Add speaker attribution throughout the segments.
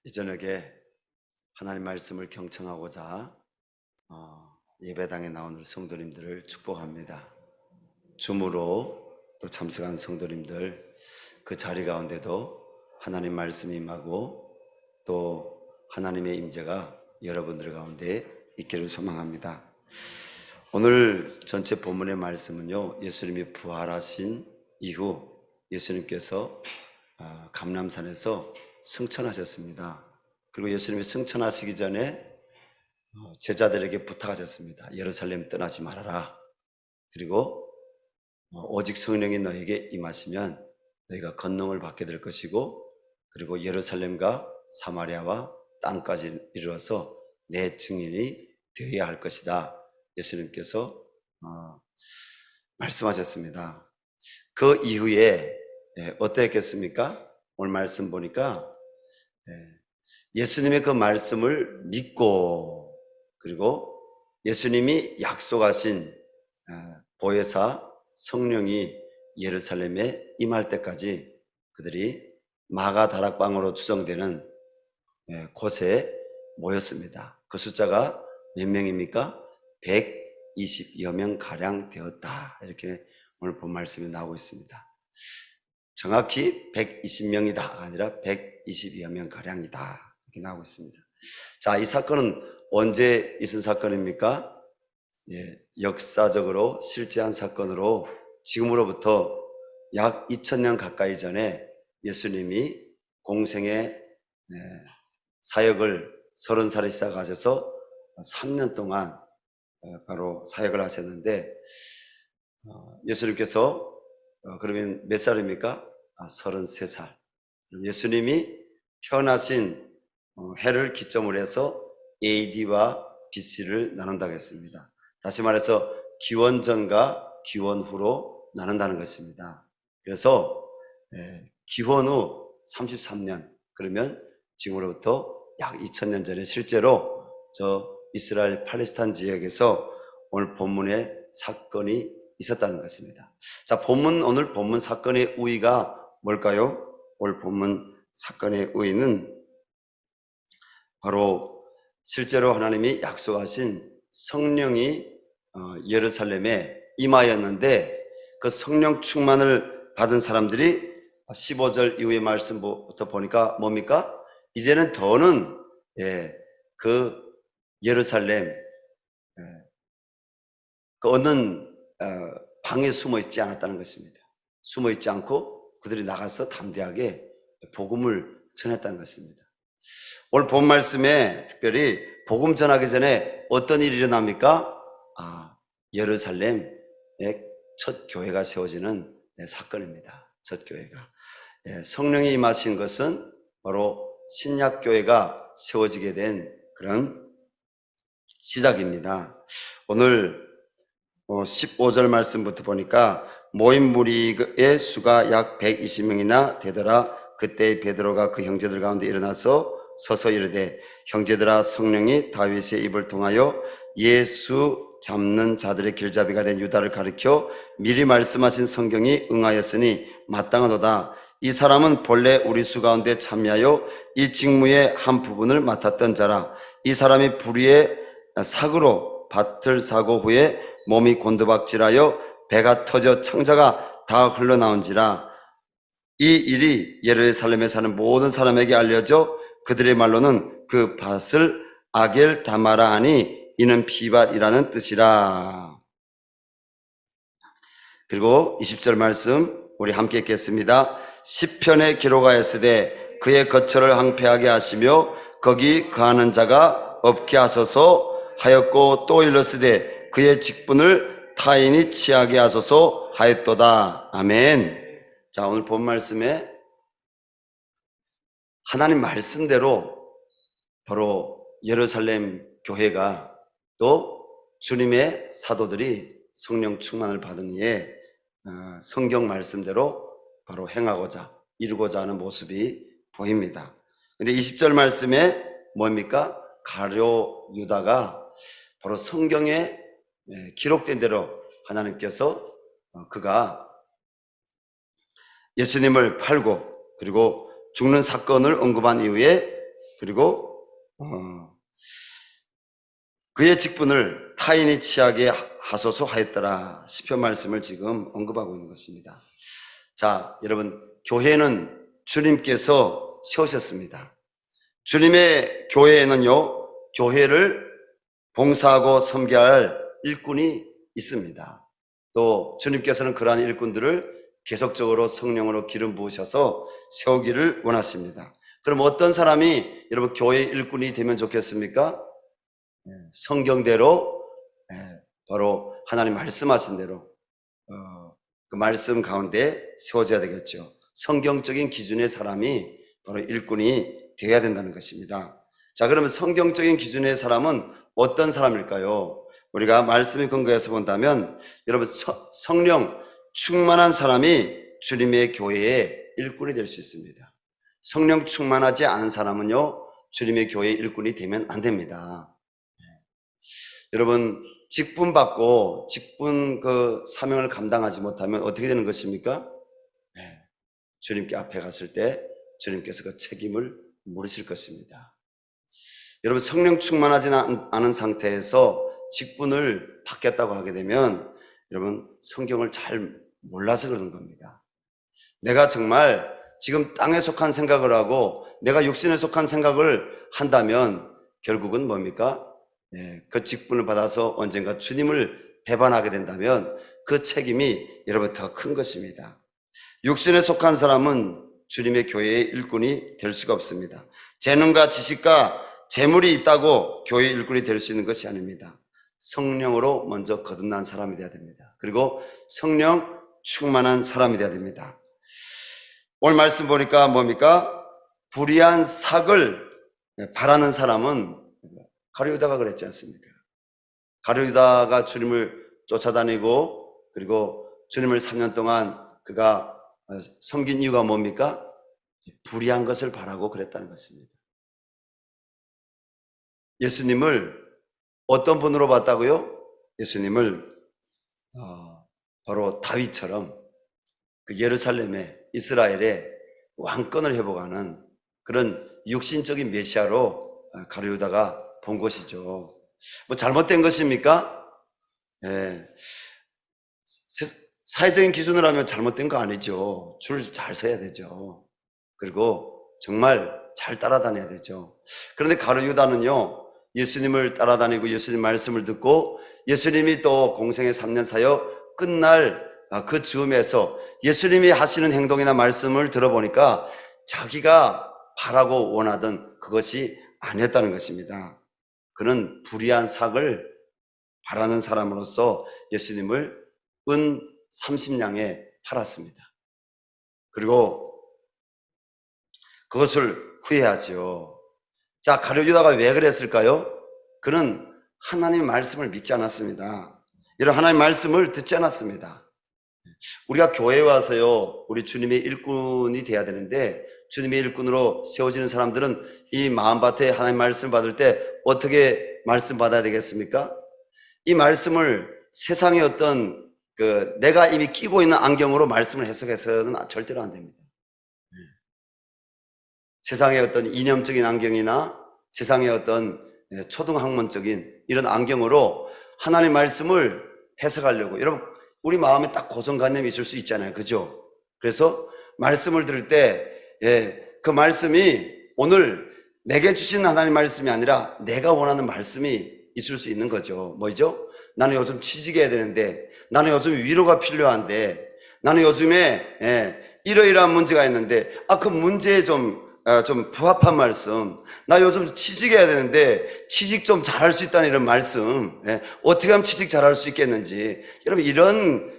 Speaker 1: 이 저녁에 하나님 말씀을 경청하고자 예배당에 나온 우리 성도님들을 축복합니다. 줌으로 또 참석한 성도님들, 그 자리 가운데도 하나님 말씀이 임하고 또 하나님의 임재가 여러분들 가운데 있기를 소망합니다. 오늘 전체 본문의 말씀은요, 예수님이 부활하신 이후 예수님께서 감람산에서 승천하셨습니다. 그리고 예수님이 승천하시기 전에 제자들에게 부탁하셨습니다. 예루살렘 떠나지 말아라. 그리고 오직 성령이 너에게 임하시면 너희가 권능을 받게 될 것이고, 그리고 예루살렘과 사마리아와 땅까지 이르러서 내 증인이 되어야 할 것이다. 예수님께서 말씀하셨습니다. 그 이후에 어땠겠습니까? 오늘 말씀 보니까 예수님의 그 말씀을 믿고, 그리고 예수님이 약속하신 보혜사 성령이 예루살렘에 임할 때까지 그들이 마가 다락방으로 추정되는 곳에 모였습니다. 그 숫자가 몇 명입니까? 120여 명 가량 되었다. 이렇게 오늘 본 말씀이 나오고 있습니다. 정확히 120명이다 아니라 120여 명 가량이다 이렇게 나오고 있습니다. 자, 이 사건은 언제 있은 사건입니까? 역사적으로 실제한 사건으로 지금으로부터 약 2000년 가까이 전에 예수님이 공생의 사역을 30살에 시작하셔서 3년 동안 바로 사역을 하셨는데, 예수님께서 그러면 몇 살입니까? 33살. 예수님이 태어나신 해를 기점으로 해서 AD와 BC를 나눈다고 했습니다. 다시 말해서 기원전과 기원후로 나눈다는 것입니다. 그래서 기원 후 33년, 그러면 지금으로부터 약 2000년 전에 실제로 저 이스라엘 팔레스타인 지역에서 오늘 본문의 사건이 있었다는 것입니다. 자, 오늘 본문 사건의 우의가 뭘까요? 오늘 본문 사건의 우의는 바로 실제로 하나님이 약속하신 성령이 예루살렘에 임하였는데, 그 성령 충만을 받은 사람들이 15절 이후의 말씀부터 보니까 뭡니까? 이제는 더는 그 예루살렘 그 어느 방에 숨어 있지 않았다는 것입니다. 숨어 있지 않고 그들이 나가서 담대하게 복음을 전했다는 것입니다. 오늘 본 말씀에 특별히 복음 전하기 전에 어떤 일이 일어납니까? 예루살렘에 첫 교회가 세워지는 사건입니다. 첫 교회가. 성령이 임하신 것은 바로 신약교회가 세워지게 된 그런 시작입니다. 오늘 15절 말씀부터 보니까 모인 무리의 수가 약 120명이나 되더라. 그때 베드로가 그 형제들 가운데 일어나서 서서 이르되, 형제들아, 성령이 다윗의 입을 통하여 예수 잡는 자들의 길잡이가 된 유다를 가리켜 미리 말씀하신 성경이 응하였으니 마땅하도다. 이 사람은 본래 우리 수 가운데 참여하여 이 직무의 한 부분을 맡았던 자라. 이 사람이 불의의 사고로 밭을 사고 후에 몸이 곤두박질하여 배가 터져 창자가 다 흘러나온지라. 이 일이 예루살렘에 사는 모든 사람에게 알려져 그들의 말로는 그 밭을 아겔 다마라 하니 이는 피밭이라는 뜻이라. 그리고 20절 말씀 우리 함께 읽겠습니다. 시편에 기록하였으되 그의 거처를 황폐하게 하시며 거기 거하는 자가 없게 하소서 하였고, 또 일렀으되 그의 직분을 타인이 취하게 하소서 하였도다. 아멘. 자, 오늘 본 말씀에 하나님 말씀대로 바로 예루살렘 교회가 또 주님의 사도들이 성령 충만을 받은 이에 성경 말씀대로 바로 행하고자 이루고자 하는 모습이 보입니다. 근데 20절 말씀에 뭡니까? 가룟 유다가 바로 성경에 기록된 대로 하나님께서 그가 예수님을 팔고 그리고 죽는 사건을 언급한 이후에 그리고 그의 직분을 타인이 취하게 하소서 하였더라. 시편 말씀을 지금 언급하고 있는 것입니다. 자, 여러분, 교회는 주님께서 세우셨습니다. 주님의 교회에는요, 교회를 봉사하고 섬겨야 할 일꾼이 있습니다. 또 주님께서는 그러한 일꾼들을 계속적으로 성령으로 기름 부으셔서 세우기를 원하십니다. 그럼 어떤 사람이 여러분 교회 일꾼이 되면 좋겠습니까? 성경대로 바로 하나님 말씀하신 대로 그 말씀 가운데 세워져야 되겠죠. 성경적인 기준의 사람이 바로 일꾼이 되어야 된다는 것입니다. 자, 그러면 성경적인 기준의 사람은 어떤 사람일까요? 우리가 말씀에 근거해서 본다면 여러분 성령 충만한 사람이 주님의 교회의 일꾼이 될 수 있습니다. 성령 충만하지 않은 사람은요, 주님의 교회의 일꾼이 되면 안 됩니다. 여러분 직분 받고 직분 그 사명을 감당하지 못하면 어떻게 되는 것입니까? 주님께 앞에 갔을 때 주님께서 그 책임을 물으실 것입니다. 여러분 성령 충만하지 않은 상태에서 직분을 받겠다고 하게 되면 여러분 성경을 잘 몰라서 그러는 겁니다. 내가 정말 지금 땅에 속한 생각을 하고 내가 육신에 속한 생각을 한다면 결국은 뭡니까? 그 직분을 받아서 언젠가 주님을 배반하게 된다면 그 책임이 여러분 더 큰 것입니다. 육신에 속한 사람은 주님의 교회의 일꾼이 될 수가 없습니다. 재능과 지식과 재물이 있다고 교회의 일꾼이 될 수 있는 것이 아닙니다. 성령으로 먼저 거듭난 사람이 되어야 됩니다. 그리고 성령 충만한 사람이 되어야 됩니다. 오늘 말씀 보니까 뭡니까? 불의한 삭을 바라는 사람은 가룟유다가 그랬지 않습니까? 가룟유다가 주님을 쫓아다니고 그리고 주님을 3년 동안 그가 섬긴 이유가 뭡니까? 불의한 것을 바라고 그랬다는 것입니다. 예수님을 어떤 분으로 봤다고요? 예수님을 바로 다윗처럼 그 예루살렘에 이스라엘에 왕권을 회복하는 그런 육신적인 메시아로 가룟유다가 본 것이죠. 뭐 잘못된 것입니까? 사회적인 기준으로 하면 잘못된 거 아니죠. 줄 잘 서야 되죠. 그리고 정말 잘 따라다녀야 되죠. 그런데 가룟유다는요, 예수님을 따라다니고 예수님 말씀을 듣고 예수님이 또 공생의 3년 사역 끝날 그 즈음에서 예수님이 하시는 행동이나 말씀을 들어보니까 자기가 바라고 원하던 그것이 아니었다는 것입니다. 그는 불의한 삭을 바라는 사람으로서 예수님을 은 30냥에 팔았습니다. 그리고 그것을 후회하죠. 자, 가룟유다가 왜 그랬을까요? 그는 하나님의 말씀을 믿지 않았습니다. 이런 하나님의 말씀을 듣지 않았습니다. 우리가 교회에 와서요, 우리 주님의 일꾼이 돼야 되는데 주님의 일꾼으로 세워지는 사람들은 이 마음밭에 하나님의 말씀을 받을 때 어떻게 말씀 받아야 되겠습니까? 이 말씀을 세상의 어떤 내가 이미 끼고 있는 안경으로 말씀을 해석해서는 절대로 안 됩니다. 세상의 어떤 이념적인 안경이나 세상의 어떤 초등학문적인 이런 안경으로 하나님의 말씀을 해석하려고, 여러분 우리 마음에 딱 고정관념이 있을 수 있잖아요. 그죠? 그래서 말씀을 들을 때 그 말씀이 오늘 내게 주신 하나님의 말씀이 아니라 내가 원하는 말씀이 있을 수 있는 거죠. 뭐죠? 나는 요즘 취직해야 되는데, 나는 요즘 위로가 필요한데, 나는 요즘에 이러이러한 문제가 있는데 그 문제에 좀 부합한 말씀, 나 요즘 취직해야 되는데 취직 좀 잘할 수 있다는 이런 말씀, 어떻게 하면 취직 잘할 수 있겠는지, 여러분 이런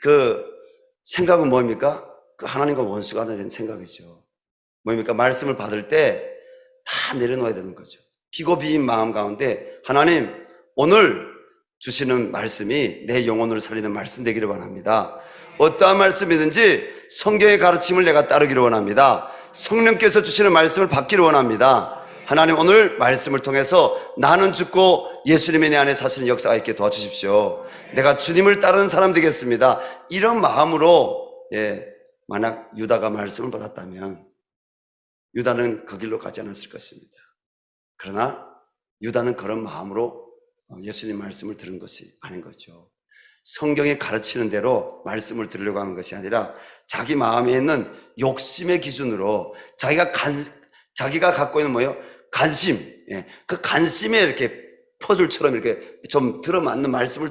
Speaker 1: 그 생각은 뭡니까? 그 하나님과 원수가 된 생각이죠. 뭡니까? 말씀을 받을 때 다 내려놓아야 되는 거죠. 비고 비인 마음 가운데 하나님 오늘 주시는 말씀이 내 영혼을 살리는 말씀 되기를 원합니다. 어떠한 말씀이든지 성경의 가르침을 내가 따르기를 원합니다. 성령께서 주시는 말씀을 받기를 원합니다. 하나님 오늘 말씀을 통해서 나는 죽고 예수님이 내 안에 사시는 역사가 있게 도와주십시오. 내가 주님을 따르는 사람 되겠습니다. 이런 마음으로 만약 유다가 말씀을 받았다면 유다는 그 길로 가지 않았을 것입니다. 그러나 유다는 그런 마음으로 예수님 말씀을 들은 것이 아닌 거죠. 성경이 가르치는 대로 말씀을 들으려고 하는 것이 아니라 자기 마음에 있는 욕심의 기준으로 자기가 갖고 있는 뭐예요? 관심. 그 관심에 이렇게 퍼즐처럼 이렇게 좀 들어맞는 말씀을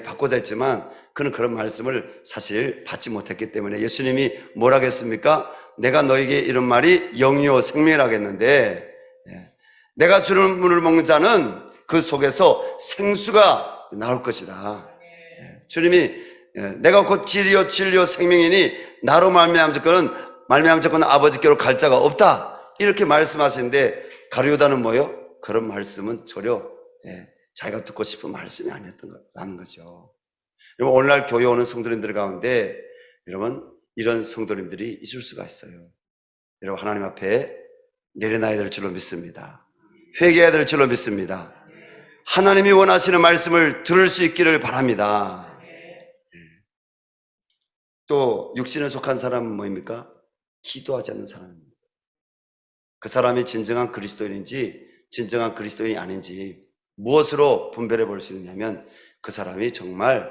Speaker 1: 받고자 했지만 그는 그런 말씀을 사실 받지 못했기 때문에 예수님이 뭐라고 했습니까? 내가 너에게 이런 말이 영이요 생명이라고 했는데 내가 주는 물을 먹는 자는 그 속에서 생수가 나올 것이다. 주님이 내가 곧 길이요 진리요 생명이니 나로 말미암은 자는 아버지께로 갈 자가 없다. 이렇게 말씀하시는데 가룟유다는 뭐예요? 그런 말씀은 전혀 자기가 듣고 싶은 말씀이 아니었다는 거죠. 여러분, 오늘날 교회 오는 성도님들 가운데 여러분 이런 성도님들이 있을 수가 있어요. 여러분, 하나님 앞에 내려놔야 될 줄로 믿습니다. 회개해야 될 줄로 믿습니다. 하나님이 원하시는 말씀을 들을 수 있기를 바랍니다. 또 육신에 속한 사람은 뭐입니까? 기도하지 않는 사람입니다. 그 사람이 진정한 그리스도인인지 진정한 그리스도인이 아닌지 무엇으로 분별해 볼 수 있냐면 그 사람이 정말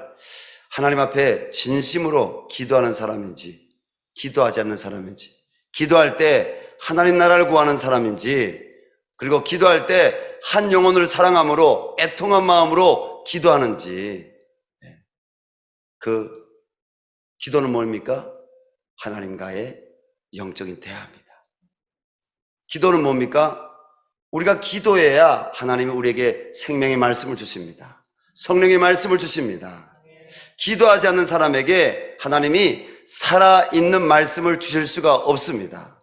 Speaker 1: 하나님 앞에 진심으로 기도하는 사람인지 기도하지 않는 사람인지, 기도할 때 하나님 나라를 구하는 사람인지, 그리고 기도할 때 한 영혼을 사랑함으로 애통한 마음으로 기도하는지. 그 기도는 뭡니까? 하나님과의 영적인 대화입니다. 기도는 뭡니까? 우리가 기도해야 하나님이 우리에게 생명의 말씀을 주십니다. 성령의 말씀을 주십니다. 기도하지 않는 사람에게 하나님이 살아있는 말씀을 주실 수가 없습니다.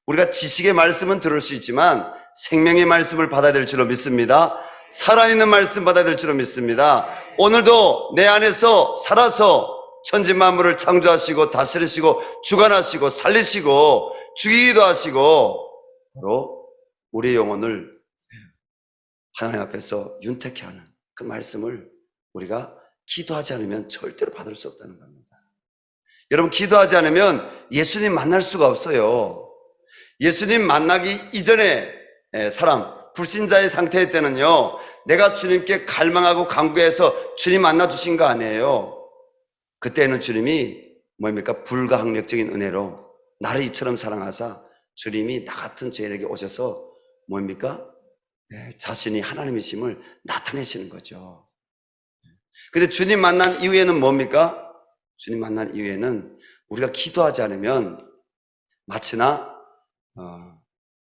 Speaker 1: 우리가 지식의 말씀은 들을 수 있지만 생명의 말씀을 받아야 될 줄로 믿습니다. 살아있는 말씀 받아야 될 줄로 믿습니다. 오늘도 내 안에서 살아서 천지만물을 창조하시고 다스리시고 주관하시고 살리시고 죽이기도 하시고 바로 우리의 영혼을 하나님 앞에서 윤택케 하는 그 말씀을 우리가 기도하지 않으면 절대로 받을 수 없다는 겁니다. 여러분, 기도하지 않으면 예수님 만날 수가 없어요. 예수님 만나기 이전에 사람, 불신자의 상태일 때는요, 내가 주님께 갈망하고 간구해서 주님 만나주신 거 아니에요. 그때는 주님이 뭡니까? 불가항력적인 은혜로 나를 이처럼 사랑하사 주님이 나 같은 죄인에게 오셔서 뭡니까? 자신이 하나님이심을 나타내시는 거죠. 근데 주님 만난 이후에는 뭡니까? 주님 만난 이후에는 우리가 기도하지 않으면 마치나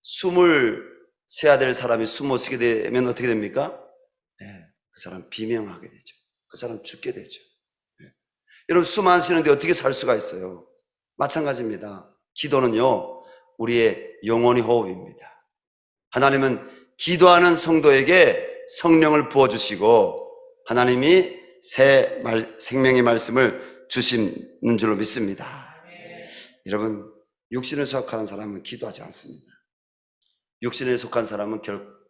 Speaker 1: 숨을 쉬어야 될 사람이 숨 못 쉬게 되면 어떻게 됩니까? 그 사람 비명하게 되죠. 그 사람 죽게 되죠. 여러분, 숨 안 쉬는데 어떻게 살 수가 있어요? 마찬가지입니다. 기도는요, 우리의 영혼의 호흡입니다. 하나님은 기도하는 성도에게 성령을 부어주시고 하나님이 새 생명의 말씀을 주시는 줄로 믿습니다. 여러분, 육신에 속한 사람은 기도하지 않습니다. 육신에 속한 사람은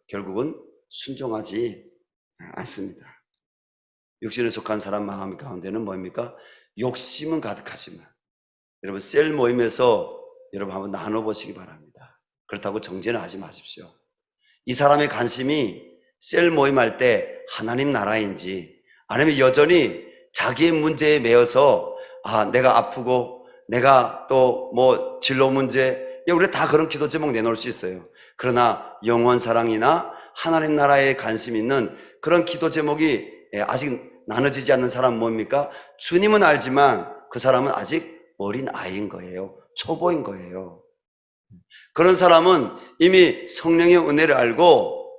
Speaker 1: 결국은 순종하지 않습니다. 육신에 속한 사람 마음 가운데는 뭡니까? 욕심은 가득하지만, 여러분, 셀 모임에서 여러분 한번 나눠보시기 바랍니다. 그렇다고 정죄는 하지 마십시오. 이 사람의 관심이 셀 모임할 때 하나님 나라인지 아니면 여전히 자기의 문제에 매여서 내가 아프고 내가 또 뭐 진로 문제, 우리 다 그런 기도 제목 내놓을 수 있어요. 그러나 영원 사랑이나 하나님 나라에 관심 있는 그런 기도 제목이 아직 나눠지지 않는 사람은 뭡니까? 주님은 알지만 그 사람은 아직 어린 아이인 거예요. 초보인 거예요. 그런 사람은 이미 성령의 은혜를 알고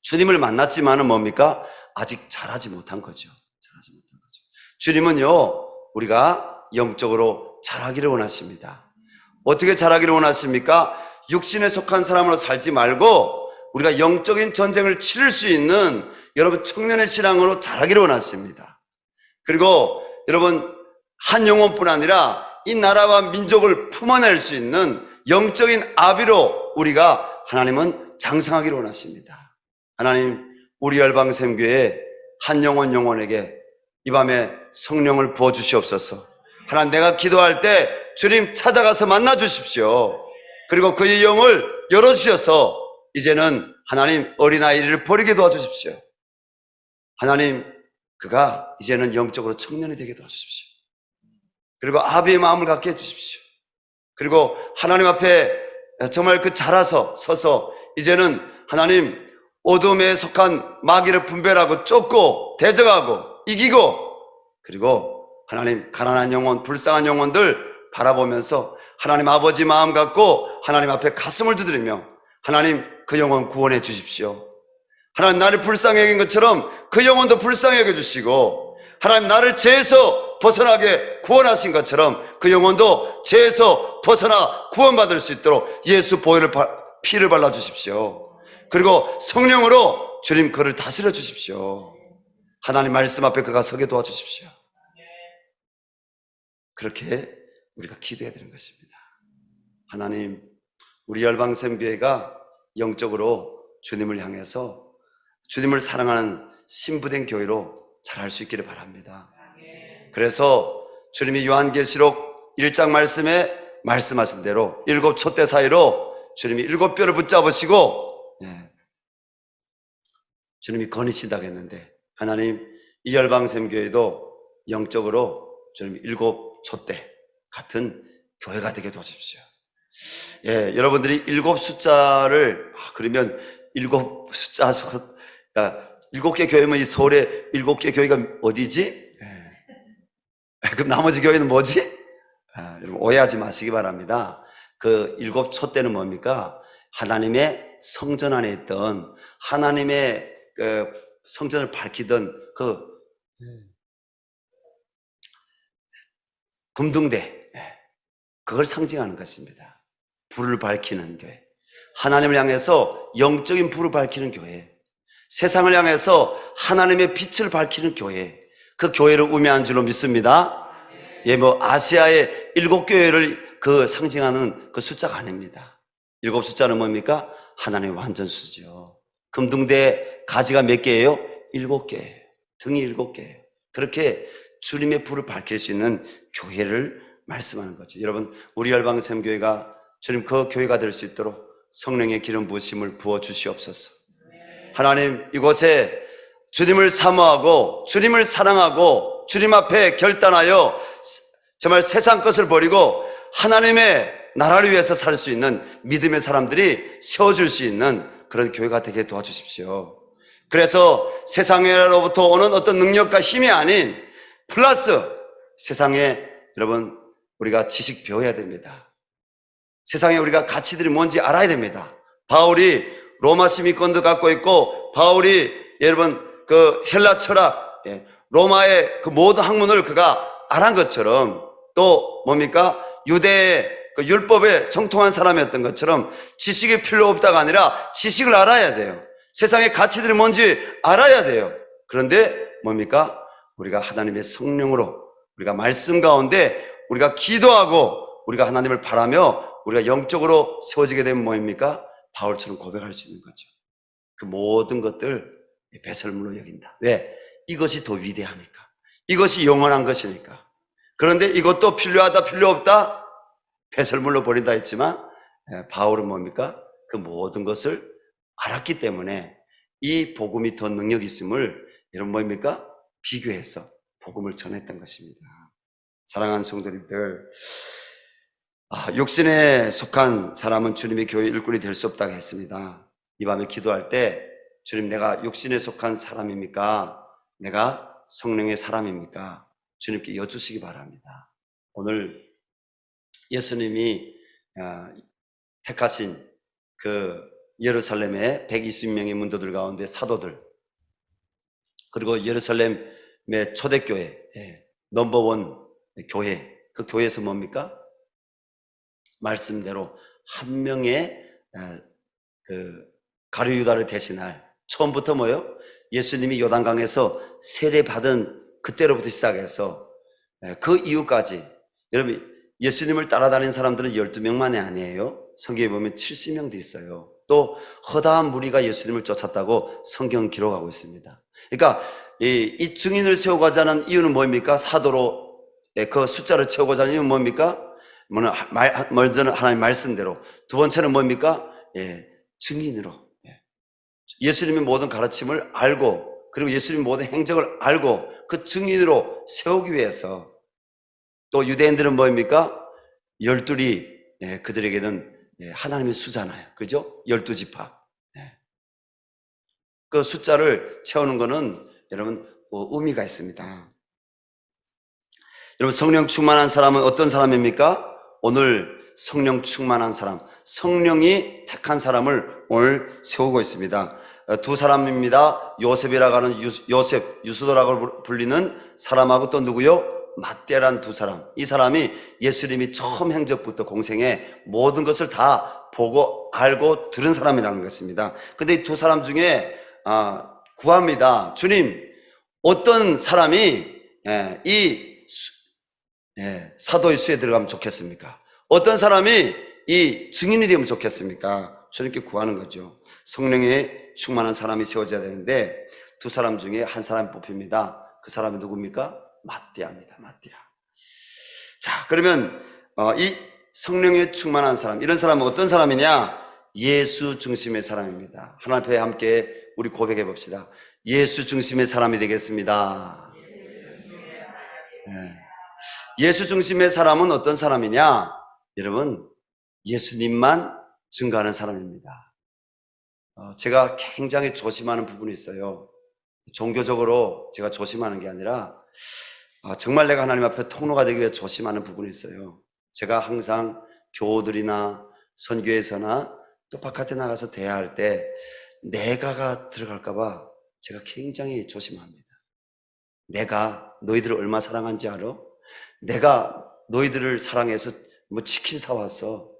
Speaker 1: 주님을 만났지만은 뭡니까? 아직 자라지 못한 거죠. 자라지 못한 거죠. 주님은요, 우리가 영적으로 자라기를 원하십니다. 어떻게 자라기를 원하십니까? 육신에 속한 사람으로 살지 말고 우리가 영적인 전쟁을 치를 수 있는 여러분 청년의 신앙으로 자라기를 원하십니다. 그리고 여러분, 한 영혼뿐 아니라 이 나라와 민족을 품어낼 수 있는 영적인 아비로 우리가 하나님은 장성하기를 원하십니다. 하나님, 우리 열방샘교회 한 영혼에게 이 밤에 성령을 부어주시옵소서. 하나님, 내가 기도할 때 주님 찾아가서 만나 주십시오. 그리고 그의 영을 열어주셔서 이제는 하나님 어린아이를 버리게 도와주십시오. 하나님, 그가 이제는 영적으로 청년이 되게 도와주십시오. 그리고 아비의 마음을 갖게 해주십시오. 그리고 하나님 앞에 정말 그 자라서 서서 이제는 하나님 어둠에 속한 마귀를 분별하고 쫓고 대적하고 이기고, 그리고 하나님 가난한 영혼, 불쌍한 영혼들 바라보면서 하나님 아버지 마음 갖고 하나님 앞에 가슴을 두드리며 하나님 그 영혼 구원해 주십시오. 하나님 나를 불쌍히 여긴 것처럼 그 영혼도 불쌍히 여겨주시고, 하나님 나를 죄에서 벗어나게 구원하신 것처럼 그 영혼도 죄에서 벗어나 구원받을 수 있도록 예수 보혈을 피를 발라주십시오. 그리고 성령으로 주님 그를 다스려 주십시오. 하나님 말씀 앞에 그가 서게 도와주십시오. 그렇게 우리가 기도해야 되는 것입니다. 하나님, 우리 열방샘교회가 영적으로 주님을 향해서 주님을 사랑하는 신부된 교회로 자랄 수 있기를 바랍니다. 그래서 주님이 요한계시록 1장 말씀에 말씀하신 대로 7 촛대 사이로 주님이 7뼈를 붙잡으시고 주님이 거니신다고 했는데, 하나님 이 열방샘교회도 영적으로 주님이 7 촛대 같은 교회가 되게 도와주십시오. 여러분들이 7 숫자를 그러면 7 숫자 7개 교회면 이 서울에 7개 교회가 어디지? 그럼 나머지 교회는 뭐지? 여러분 오해하지 마시기 바랍니다. 그 7 촛대는 뭡니까? 하나님의 성전 안에 있던 하나님의 그 성전을 밝히던 그 금등대, 그걸 상징하는 것입니다. 불을 밝히는 교회, 하나님을 향해서 영적인 불을 밝히는 교회, 세상을 향해서 하나님의 빛을 밝히는 교회, 그 교회를 의미하는 줄로 믿습니다. 아시아의 7교회를 그 상징하는 그 숫자가 아닙니다. 7 숫자는 뭡니까? 하나님의 완전수죠. 금등대 가지가 몇 개예요? 7개예요. 등이 7개예요. 그렇게 주님의 불을 밝힐 수 있는 교회를 말씀하는 거죠. 여러분, 우리 열방샘교회가 주님 그 교회가 될 수 있도록 성령의 기름 부으심을 부어 주시옵소서. 하나님, 이곳에 주님을 사모하고 주님을 사랑하고 주님 앞에 결단하여 정말 세상 것을 버리고 하나님의 나라를 위해서 살 수 있는 믿음의 사람들이 세워줄 수 있는 그런 교회가 되게 도와주십시오. 그래서 세상으로부터 오는 어떤 능력과 힘이 아닌 플러스 세상에 여러분 우리가 지식 배워야 됩니다. 세상에 우리가 가치들이 뭔지 알아야 됩니다. 바울이 로마 시민권도 갖고 있고, 바울이 여러분 그 헬라 철학, 로마의 그 모든 학문을 그가 알한 것처럼, 또 뭡니까? 유대의 그 율법에 정통한 사람이었던 것처럼 지식이 필요 없다가 아니라 지식을 알아야 돼요. 세상의 가치들이 뭔지 알아야 돼요. 그런데 뭡니까? 우리가 하나님의 성령으로 우리가 말씀 가운데 우리가 기도하고 우리가 하나님을 바라며 우리가 영적으로 세워지게 되면 뭐입니까? 바울처럼 고백할 수 있는 거죠. 그 모든 것들 배설물로 여긴다. 왜? 이것이 더 위대하니까. 이것이 영원한 것이니까. 그런데 이것도 필요하다, 필요 없다? 배설물로 버린다 했지만 바울은 뭡니까? 그 모든 것을 알았기 때문에 이 복음이 더 능력이 있음을 여러분 뭡니까? 비교해서 복음을 전했던 것입니다. 사랑하는 성도님들, 육신에 속한 사람은 주님의 교회 일꾼이 될 수 없다고 했습니다. 이 밤에 기도할 때 주님, 내가 육신에 속한 사람입니까? 내가 성령의 사람입니까? 주님께 여쭈시기 바랍니다. 오늘 예수님이 택하신 그 예루살렘의 120명의 문도들 가운데 사도들, 그리고 예루살렘의 초대교회 넘버원 교회, 그 교회에서 뭡니까? 말씀대로 한 명의 그 가룟 유다를 대신할, 처음부터 뭐요? 예수님이 요단강에서 세례 받은 그때로부터 시작해서 그 이후까지, 여러분 예수님을 따라다닌 사람들은 12명만이 아니에요. 성경에 보면 70명도 있어요. 또 허다한 무리가 예수님을 쫓았다고 성경은 기록하고 있습니다. 그러니까 이 증인을 세우고자 하는 이유는 뭡니까? 사도로 그 숫자를 채우고자 하는 이유는 뭡니까? 먼저는 하나님 말씀대로, 두 번째는 뭡니까? 증인으로. 예수님의 모든 가르침을 알고, 그리고 예수님의 모든 행적을 알고 그 증인으로 세우기 위해서. 또 유대인들은 뭡니까? 열둘이 그들에게는 하나님의 수잖아요. 그죠? 12지파. 그 숫자를 채우는 거는 여러분 의미가 있습니다. 여러분, 성령 충만한 사람은 어떤 사람입니까? 오늘 성령 충만한 사람, 성령이 택한 사람을 오늘 세우고 있습니다. 두 사람입니다. 요셉이라고 하는 요셉, 유스도라고 불리는 사람하고 또 누구요? 맏대란 두 사람. 이 사람이 예수님이 처음 행적부터 공생에 모든 것을 다 보고 알고 들은 사람이라는 것입니다. 근데 이 두 사람 중에 구합니다. 주님, 어떤 사람이 사도의 수에 들어가면 좋겠습니까? 어떤 사람이 이 증인이 되면 좋겠습니까? 주님께 구하는 거죠. 성령에 충만한 사람이 세워져야 되는데 두 사람 중에 한 사람이 뽑힙니다. 그 사람이 누굽니까? 맏대야입니다. 맏대야. 자, 그러면 이 성령에 충만한 사람, 이런 사람은 어떤 사람이냐? 예수 중심의 사람입니다. 하나님 앞에 함께 우리 고백해 봅시다. 예수 중심의 사람이 되겠습니다. 예수 중심의 사람은 어떤 사람이냐? 여러분, 예수님만 증거하는 사람입니다. 제가 굉장히 조심하는 부분이 있어요. 종교적으로 제가 조심하는 게 아니라 정말 내가 하나님 앞에 통로가 되기 위해 조심하는 부분이 있어요. 제가 항상 교우들이나 선교에서나 또 바깥에 나가서 대화할 때 내가가 들어갈까 봐 제가 굉장히 조심합니다. 내가 너희들을 얼마 사랑한지 알아? 내가 너희들을 사랑해서 치킨 사왔어.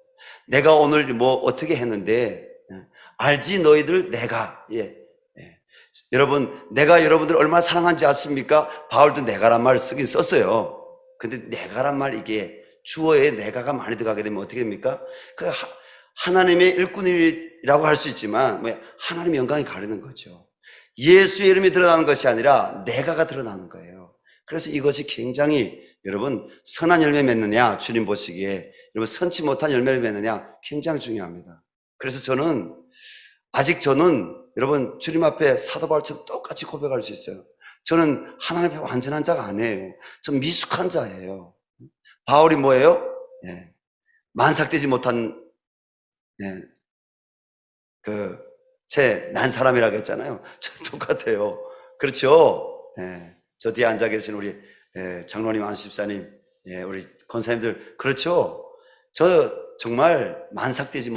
Speaker 1: 내가 오늘 어떻게 했는데 알지 너희들 내가. 여러분, 내가 여러분들 얼마나 사랑한지 아십니까? 바울도 내가란 말을 쓰긴 썼어요. 근데 내가란 말, 이게 주어에 내가가 많이 들어가게 되면 어떻게 됩니까? 하나님의 일꾼이라고 할 수 있지만 하나님의 영광이 가리는 거죠. 예수의 이름이 드러나는 것이 아니라 내가가 드러나는 거예요. 그래서 이것이 굉장히 여러분 선한 열매 맺느냐, 주님 보시기에 여러분 선치 못한 열매를 맺느냐 굉장히 중요합니다. 그래서 아직 저는 여러분 주님 앞에 사도 바울처럼 똑같이 고백할 수 있어요. 저는 하나님 앞에 완전한 자가 아니에요. 전 미숙한 자예요. 바울이 뭐예요? 만삭되지 못한 난 사람이라고 했잖아요. 저 똑같아요. 그렇죠? 저 뒤에 앉아 계신 우리 장로님, 안수집사님, 우리 권사님들, 그렇죠? 저 정말 만삭되지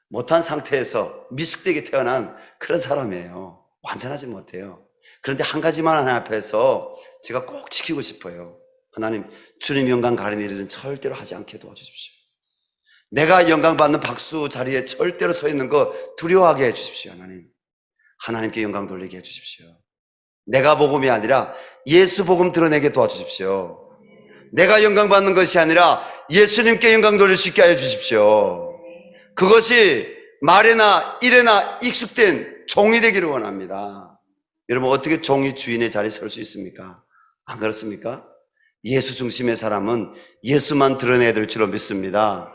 Speaker 1: 못한 상태에서 미숙되게 태어난 그런 사람이에요. 완전하지 못해요. 그런데 한 가지만 하나님 앞에서 제가 꼭 지키고 싶어요. 하나님, 주님 영광 가리는 일은 절대로 하지 않게 도와주십시오. 내가 영광 받는 박수 자리에 절대로 서 있는 거 두려워하게 해주십시오. 하나님께 영광 돌리게 해주십시오. 내가 복음이 아니라 예수 복음 드러내게 도와주십시오. 내가 영광 받는 것이 아니라 예수님께 영광 돌릴 수 있게 하여 주십시오. 그것이 말에나 일에나 익숙된 종이 되기를 원합니다. 여러분, 어떻게 종이 주인의 자리에 설 수 있습니까? 안 그렇습니까? 예수 중심의 사람은 예수만 드러내야 될 줄로 믿습니다.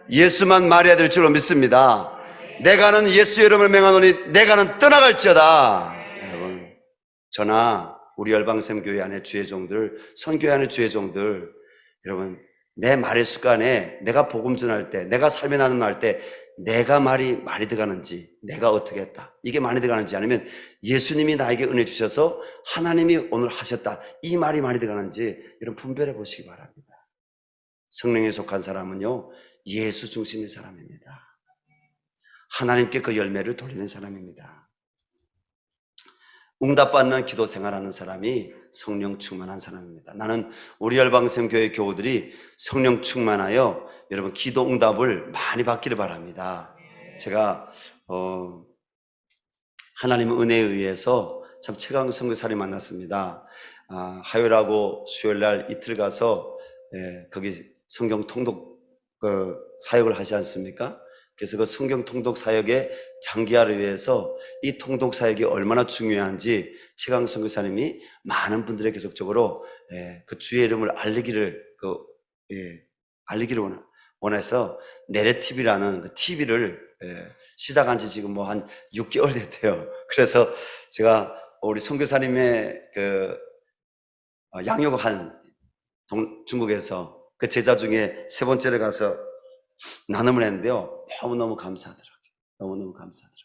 Speaker 1: 예수만 말해야 될 줄로 믿습니다. 내가는 예수의 이름을 맹하노니 내가는 떠나갈지어다. 여러분, 저나 우리 열방샘교회 안에 주의 종들, 선교회 안에 주의 종들, 여러분, 내 말의 습관에 내가 복음 전할 때, 내가 삶에 나눔할 때 내가 말이 많이 들어가는지, 내가 어떻게 했다, 이게 많이 들어가는지, 아니면 예수님이 나에게 은혜 주셔서 하나님이 오늘 하셨다, 이 말이 많이 들어가는지 여러분 분별해 보시기 바랍니다. 성령에 속한 사람은요, 예수 중심의 사람입니다. 하나님께 그 열매를 돌리는 사람입니다. 응답받는 기도 생활하는 사람이 성령 충만한 사람입니다. 나는 우리 열방샘교회 교우들이 성령 충만하여 여러분 기도 응답을 많이 받기를 바랍니다. 제가 하나님의 은혜에 의해서 참 최강 선교사를 만났습니다. 화요일하고 수요일날 이틀 가서 거기 성경 통독 사역을 하지 않습니까? 그래서 그 성경 통독 사역의 장기화를 위해서 이 통독 사역이 얼마나 중요한지 최강 선교사님이 많은 분들에게 계속적으로 그 주의 이름을 알리기를 알리기를 원해서 내레티브라는 그 TV를 시작한 지 지금 뭐 한 6개월 됐대요. 그래서 제가 우리 선교사님의 그 양육한 중국에서 그 제자 중에 세 번째를 가서 나눔을 했는데요. 너무너무 감사하더라고요. 너무너무 감사하더라고요.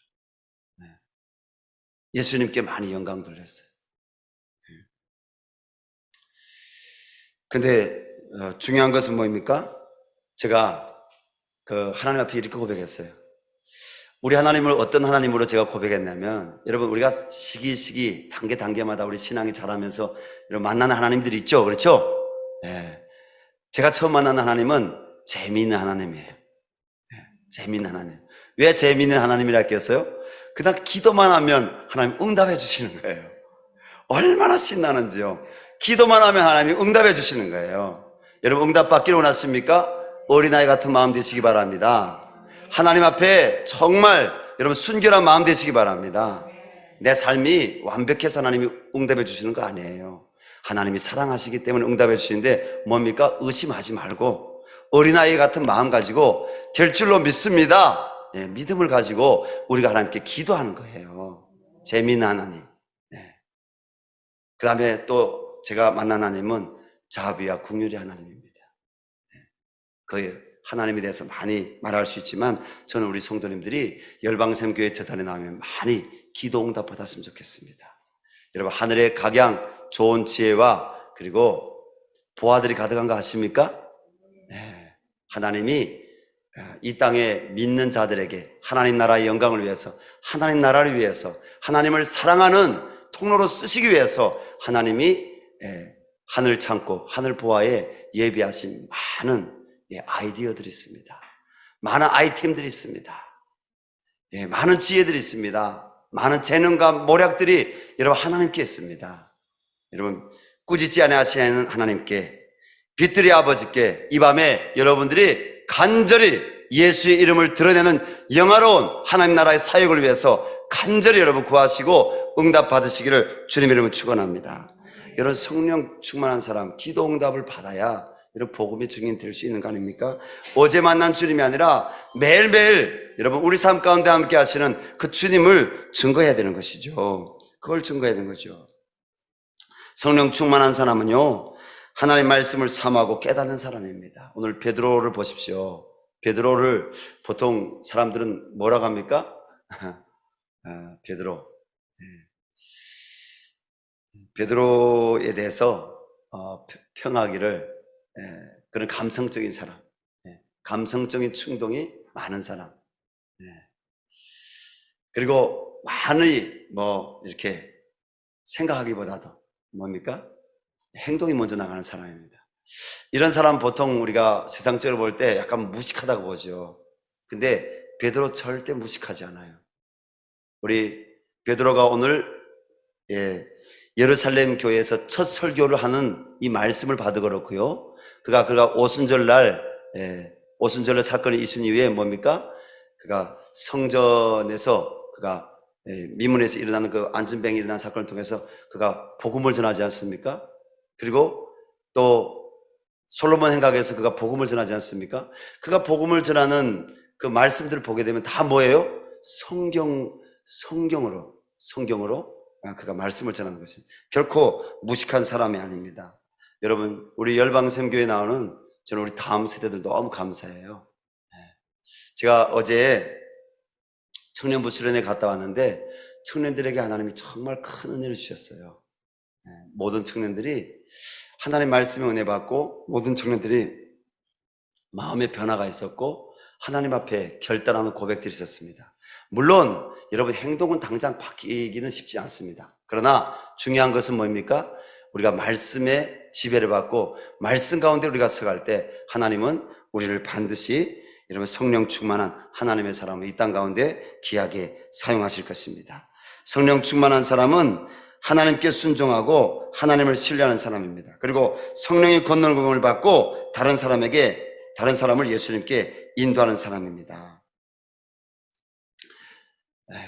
Speaker 1: 예수님께 많이 영광 돌렸어요. 근데 중요한 것은 뭐입니까? 제가 그 하나님 앞에 이렇게 고백했어요. 우리 하나님을 어떤 하나님으로 제가 고백했냐면, 여러분 우리가 시기 단계마다 우리 신앙이 자라면서 여러분 만나는 하나님들이 있죠. 그렇죠? 제가 처음 만나는 하나님은 재미있는 하나님이에요. 재미있는 하나님. 왜 재미있는 하나님이라 했겠어요? 그냥 기도만 하면 하나님 응답해 주시는 거예요. 얼마나 신나는지요. 기도만 하면 하나님이 응답해 주시는 거예요. 여러분 응답 받기를 원하십니까? 어린아이 같은 마음 되시기 바랍니다. 하나님 앞에 정말 여러분 순결한 마음 되시기 바랍니다. 내 삶이 완벽해서 하나님이 응답해 주시는 거 아니에요. 하나님이 사랑하시기 때문에 응답해 주시는데 뭡니까? 의심하지 말고 어린아이 같은 마음 가지고 될 줄로 믿습니다. 믿음을 가지고 우리가 하나님께 기도하는 거예요. 재미있는 하나님. 그 다음에 또 제가 만난 하나님은 자비와 긍휼의 하나님입니다. 그 하나님에 대해서 많이 말할 수 있지만 저는 우리 성도님들이 열방샘교회 재단에 나오면 많이 기도 응답 받았으면 좋겠습니다. 여러분 하늘의 각양 좋은 지혜와 그리고 보화들이 가득한 거 아십니까? 하나님이 이 땅에 믿는 자들에게 하나님 나라의 영광을 위해서, 하나님 나라를 위해서, 하나님을 사랑하는 통로로 쓰시기 위해서 하나님이 하늘 창고, 하늘 보화에 예비하신 많은 아이디어들이 있습니다. 많은 아이템들이 있습니다. 많은 지혜들이 있습니다. 많은 재능과 모략들이 여러분 하나님께 있습니다. 여러분 꾸짖지 아니하시는 하나님께, 빛들의 아버지께 이 밤에 여러분들이 간절히 예수의 이름을 드러내는 영화로운 하나님 나라의 사역을 위해서 간절히 여러분 구하시고 응답 받으시기를 주님의 이름으로 축원합니다. 여러분 성령 충만한 사람 기도 응답을 받아야 이런 복음의 증인 될 수 있는 거 아닙니까? 어제 만난 주님이 아니라 매일매일 여러분 우리 삶 가운데 함께 하시는 그 주님을 증거해야 되는 것이죠. 그걸 증거해야 되는 거죠. 성령 충만한 사람은요 하나님의 말씀을 사모하고 깨닫는 사람입니다. 오늘 베드로를 보십시오. 베드로를 보통 사람들은 뭐라고 합니까? 베드로. 베드로에 대해서 평하기를 그런 감성적인 사람, 감성적인 충동이 많은 사람, 그리고 많이 이렇게 생각하기보다도 뭡니까? 행동이 먼저 나가는 사람입니다. 이런 사람 보통 우리가 세상적으로 볼 때 약간 무식하다고 보죠. 근데 베드로 절대 무식하지 않아요. 우리 베드로가 오늘 예루살렘 교회에서 첫 설교를 하는 이 말씀을 받아 그렇고요. 그가 오순절날 오순절날 사건이 있은 이후에 뭡니까? 그가 성전에서 그가 미문에서 일어나는 그 안전병이 일어난 사건을 통해서 그가 복음을 전하지 않습니까? 그리고 또 솔로몬 행각에서 그가 복음을 전하지 않습니까? 그가 복음을 전하는 그 말씀들을 보게 되면 다 뭐예요? 성경으로 그가 말씀을 전하는 것입니다. 결코 무식한 사람이 아닙니다. 여러분 우리 열방샘교에 나오는 저는 우리 다음 세대들 너무 감사해요. 제가 어제 청년부 수련회 갔다 왔는데 청년들에게 하나님이 정말 큰 은혜를 주셨어요. 모든 청년들이 하나님 말씀에 은혜 받고 모든 청년들이 마음의 변화가 있었고 하나님 앞에 결단하는 고백들이 있었습니다. 물론 여러분 행동은 당장 바뀌기는 쉽지 않습니다. 그러나 중요한 것은 뭡니까? 우리가 말씀의 지배를 받고 말씀 가운데 우리가 서갈 때 하나님은 우리를 반드시 여러분 성령 충만한 하나님의 사람을 이 땅 가운데 귀하게 사용하실 것입니다. 성령 충만한 사람은 하나님께 순종하고 하나님을 신뢰하는 사람입니다. 그리고 성령의 권능을 받고 다른 사람을 예수님께 인도하는 사람입니다.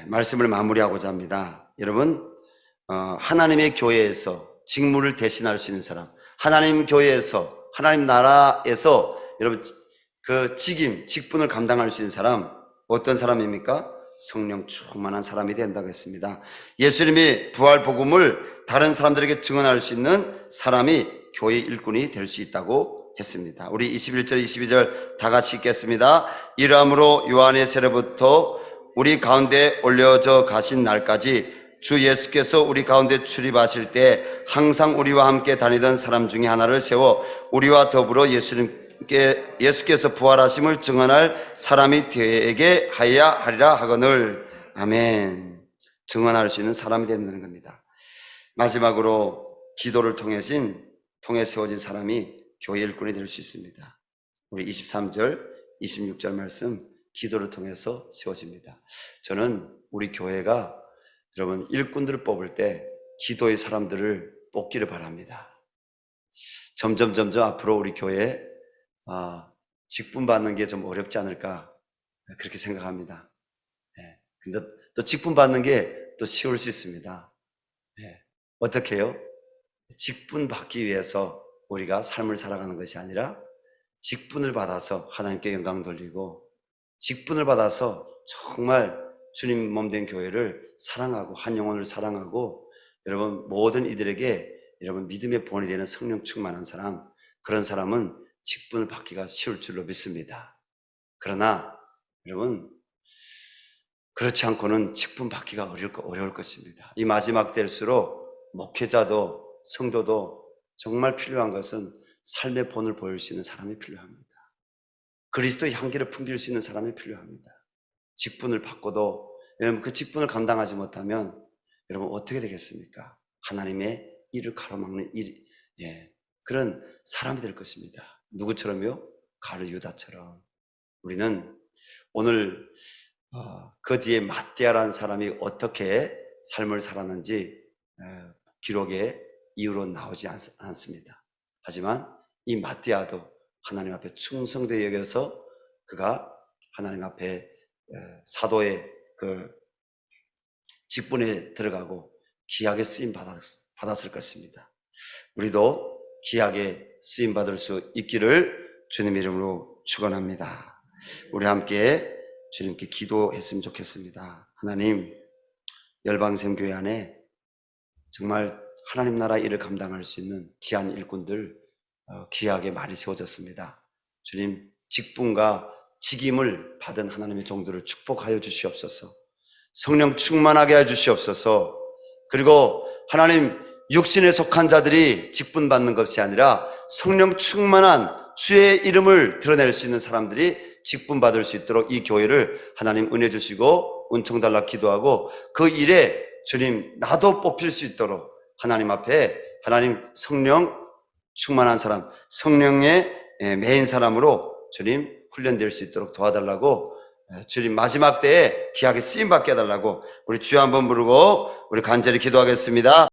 Speaker 1: 말씀을 마무리하고자 합니다. 여러분 하나님의 교회에서 직무를 대신할 수 있는 사람, 하나님 교회에서 하나님 나라에서 여러분 그 직분을 감당할 수 있는 사람, 어떤 사람입니까? 성령 충만한 사람이 된다고 했습니다. 예수님이 부활 복음을 다른 사람들에게 증언할 수 있는 사람이 교회 일꾼이 될 수 있다고 했습니다. 우리 21절 22절 다 같이 읽겠습니다. 이러함으로 요한의 세례부터 우리 가운데 올려져 가신 날까지 주 예수께서 우리 가운데 출입하실 때 항상 우리와 함께 다니던 사람 중에 하나를 세워 우리와 더불어 예수께서 부활하심을 증언할 사람이 되게 하여야 하리라 하거늘. 아멘. 증언할 수 있는 사람이 된다는 겁니다. 마지막으로 기도를 통해 세워진 사람이 교회 일꾼이 될 수 있습니다. 우리 23절 26절 말씀, 기도를 통해서 세워집니다. 저는 우리 교회가 여러분 일꾼들을 뽑을 때 기도의 사람들을 뽑기를 바랍니다. 점점 앞으로 우리 교회에 직분 받는 게 좀 어렵지 않을까 그렇게 생각합니다. 근데 또 직분 받는 게 또 쉬울 수 있습니다. 어떻게 해요? 직분 받기 위해서 우리가 삶을 살아가는 것이 아니라 직분을 받아서 하나님께 영광 돌리고 직분을 받아서 정말 주님 몸된 교회를 사랑하고 한 영혼을 사랑하고 여러분 모든 이들에게 여러분 믿음의 본이 되는 성령 충만한 사람, 그런 사람은 직분을 받기가 쉬울 줄로 믿습니다. 그러나 여러분 그렇지 않고는 직분 받기가 어려울 것입니다. 이 마지막 때일수록 목회자도 성도도 정말 필요한 것은 삶의 본을 보일 수 있는 사람이 필요합니다. 그리스도의 향기를 풍길 수 있는 사람이 필요합니다. 직분을 받고도 여러분 그 직분을 감당하지 못하면 여러분 어떻게 되겠습니까? 하나님의 일을 가로막는 그런 사람이 될 것입니다. 누구처럼요? 가룟 유다처럼. 우리는 오늘 그 뒤에 마띠아라는 사람이 어떻게 삶을 살았는지 기록에 이유로 나오지 않습니다. 하지만 이 마띠아도 하나님 앞에 충성되게 여겨서 그가 하나님 앞에 사도의 그 직분에 들어가고 귀하게 쓰임 받았을 것입니다. 우리도 귀하게 쓰임 받을 수 있기를 주님 이름으로 축원합니다. 우리 함께 주님께 기도했으면 좋겠습니다. 하나님, 열방샘교회 안에 정말 하나님 나라 일을 감당할 수 있는 귀한 일꾼들 귀하게 많이 세워졌습니다. 주님, 직분과 직임을 받은 하나님의 종들을 축복하여 주시옵소서. 성령 충만하게 해 주시옵소서. 그리고 하나님, 육신에 속한 자들이 직분 받는 것이 아니라 성령 충만한 주의 이름을 드러낼 수 있는 사람들이 직분 받을 수 있도록 이 교회를 하나님 은혜 주시고 은총 달라 기도하고 그 일에 주님 나도 뽑힐 수 있도록 하나님 앞에 하나님 성령 충만한 사람, 성령의 메인 사람으로 주님 훈련될 수 있도록 도와달라고 주님 마지막 때에 귀하게 쓰임받게 해달라고 우리 주여 한번 부르고 우리 간절히 기도하겠습니다.